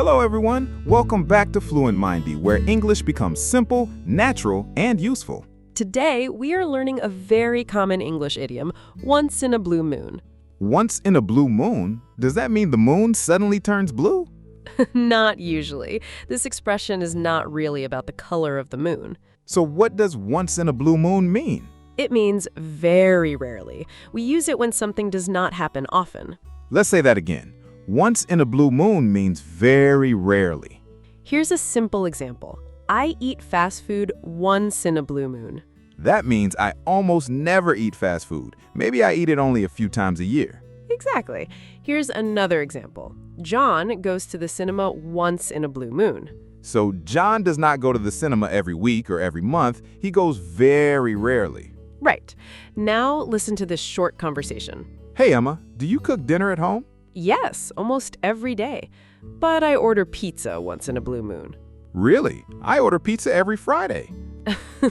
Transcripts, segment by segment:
Hello everyone, welcome back to FluentMindee, where English becomes simple, natural, and useful. Today, we are learning a very common English idiom, once in a blue moon. Once in a blue moon? Does that mean the moon suddenly turns blue? Not usually. This expression is not really about the color of the moon. So what does once in a blue moon mean? It means very rarely. We use it when something does not happen often. Let's say that again. Once in a blue moon means very rarely. Here's a simple example. I eat fast food once in a blue moon. That means I almost never eat fast food. Maybe I eat it only a few times a year. Exactly. Here's another example. John goes to the cinema once in a blue moon. So John does not go to the cinema every week or every month. He goes very rarely. Right. Now listen to this short conversation. Hey Emma, do you cook dinner at home? Yes, almost every day. But I order pizza once in a blue moon. Really? I order pizza every Friday.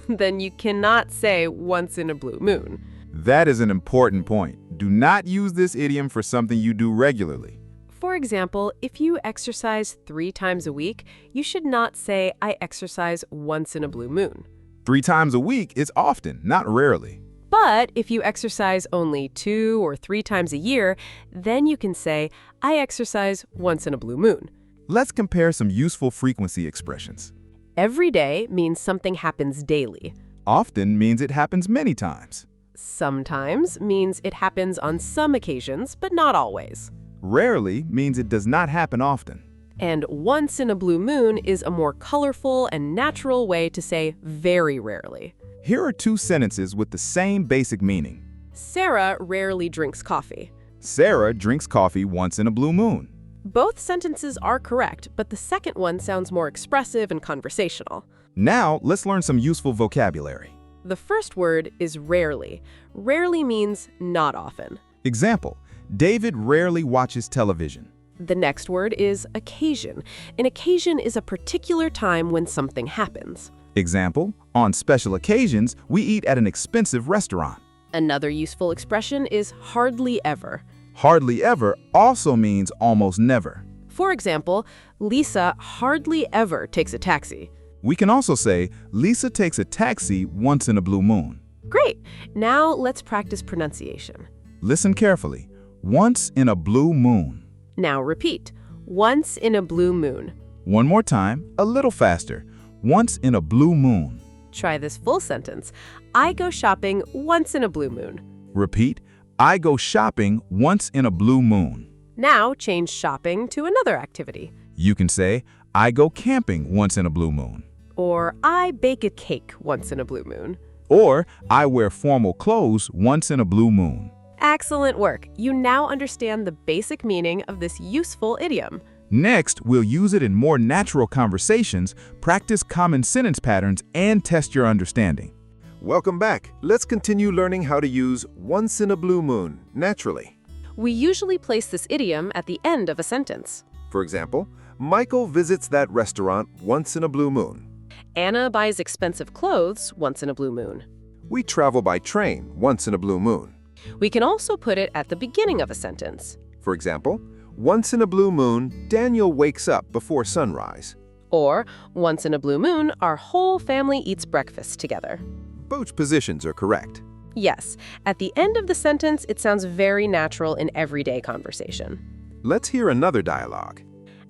Then you cannot say once in a blue moon. That is an important point. Do not use this idiom for something you do regularly. For example, if you exercise 3 times a week, you should not say, I exercise once in a blue moon. 3 times a week is often, not rarely. But if you exercise only 2 or 3 times a year, then you can say, I exercise once in a blue moon. Let's compare some useful frequency expressions. Every day means something happens daily. Often means it happens many times. Sometimes means it happens on some occasions, but not always. Rarely means it does not happen often. And once in a blue moon is a more colorful and natural way to say very rarely. Here are 2 sentences with the same basic meaning. Sarah rarely drinks coffee. Sarah drinks coffee once in a blue moon. Both sentences are correct, but the second one sounds more expressive and conversational. Now, let's learn some useful vocabulary. The first word is rarely. Rarely means not often. Example, David rarely watches television. The next word is occasion. An occasion is a particular time when something happens. Example, on special occasions, we eat at an expensive restaurant. Another useful expression is hardly ever. Hardly ever also means almost never. For example, Lisa hardly ever takes a taxi. We can also say, Lisa takes a taxi once in a blue moon. Great! Now let's practice pronunciation. Listen carefully. Once in a blue moon. Now repeat. Once in a blue moon. One more time, a little faster. Once in a blue moon. Try this full sentence. I go shopping once in a blue moon. Repeat. I go shopping once in a blue moon. Now change shopping to another activity. You can say, I go camping once in a blue moon. Or I bake a cake once in a blue moon. Or I wear formal clothes once in a blue moon. Excellent work. You now understand the basic meaning of this useful idiom. Next, we'll use it in more natural conversations, practice common sentence patterns, and test your understanding. Welcome back. Let's continue learning how to use once in a blue moon naturally. We usually place this idiom at the end of a sentence. For example, Michael visits that restaurant once in a blue moon. Anna buys expensive clothes once in a blue moon. We travel by train once in a blue moon. We can also put it at the beginning of a sentence. For example, once in a blue moon, Daniel wakes up before sunrise. Or, once in a blue moon, our whole family eats breakfast together. Both positions are correct. Yes, at the end of the sentence, it sounds very natural in everyday conversation. Let's hear another dialogue.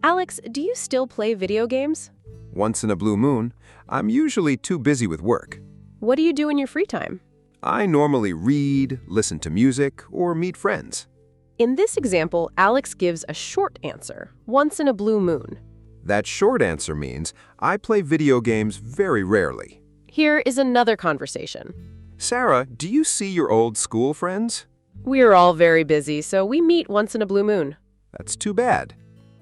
Alex, do you still play video games? Once in a blue moon, I'm usually too busy with work. What do you do in your free time? I normally read, listen to music, or meet friends. In this example, Alex gives a short answer, once in a blue moon. That short answer means I play video games very rarely. Here is another conversation. Sarah, do you see your old school friends? We're all very busy, so we meet once in a blue moon. That's too bad.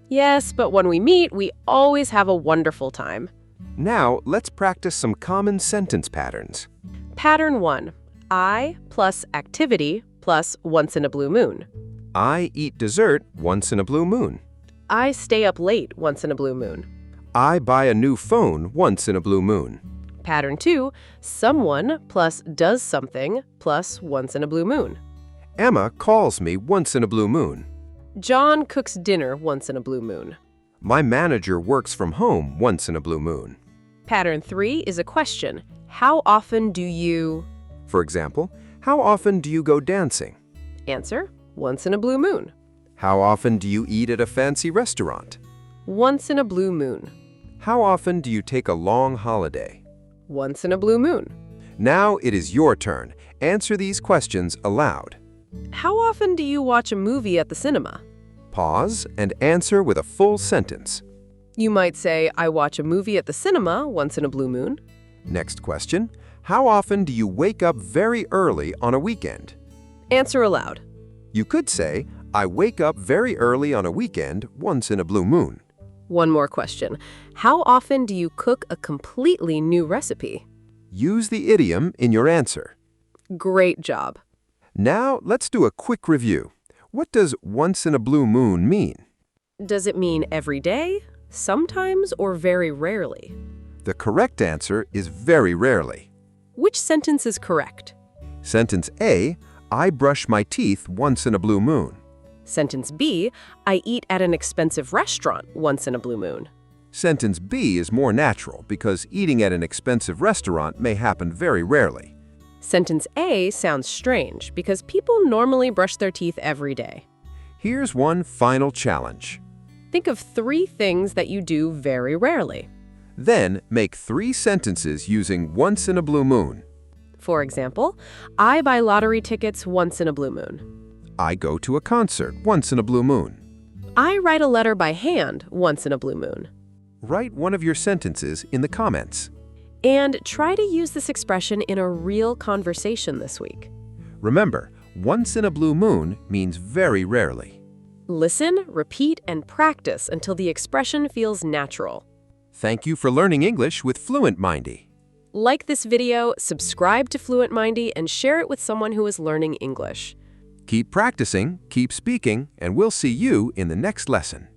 Yes, but when we meet, we always have a wonderful time. Now, let's practice some common sentence patterns. Pattern 1. I plus activity plus once in a blue moon. I eat dessert once in a blue moon. I stay up late once in a blue moon. I buy a new phone once in a blue moon. Pattern 2. Someone plus does something plus once in a blue moon. Emma calls me once in a blue moon. John cooks dinner once in a blue moon. My manager works from home once in a blue moon. Pattern 3 is a question. How often do you... For example, how often do you go dancing? Answer, once in a blue moon. How often do you eat at a fancy restaurant? Once in a blue moon. How often do you take a long holiday? Once in a blue moon. Now it is your turn. Answer these questions aloud. How often do you watch a movie at the cinema? Pause and answer with a full sentence. You might say, I watch a movie at the cinema once in a blue moon. Next question. How often do you wake up very early on a weekend? Answer aloud. You could say, I wake up very early on a weekend once in a blue moon. One more question. How often do you cook a completely new recipe? Use the idiom in your answer. Great job. Now let's do a quick review. What does once in a blue moon mean? Does it mean every day, sometimes, or very rarely? The correct answer is very rarely. Which sentence is correct? Sentence A, I brush my teeth once in a blue moon. Sentence B, I eat at an expensive restaurant once in a blue moon. Sentence B is more natural because eating at an expensive restaurant may happen very rarely. Sentence A sounds strange because people normally brush their teeth every day. Here's one final challenge. Think of 3 things that you do very rarely. Then make 3 sentences using once in a blue moon. For example, I buy lottery tickets once in a blue moon. I go to a concert once in a blue moon. I write a letter by hand once in a blue moon. Write one of your sentences in the comments. And try to use this expression in a real conversation this week. Remember, once in a blue moon means very rarely. Listen, repeat, and practice until the expression feels natural. Thank you for learning English with FluentMindee. Like this video, subscribe to FluentMindee, and share it with someone who is learning English. Keep practicing, keep speaking, and we'll see you in the next lesson.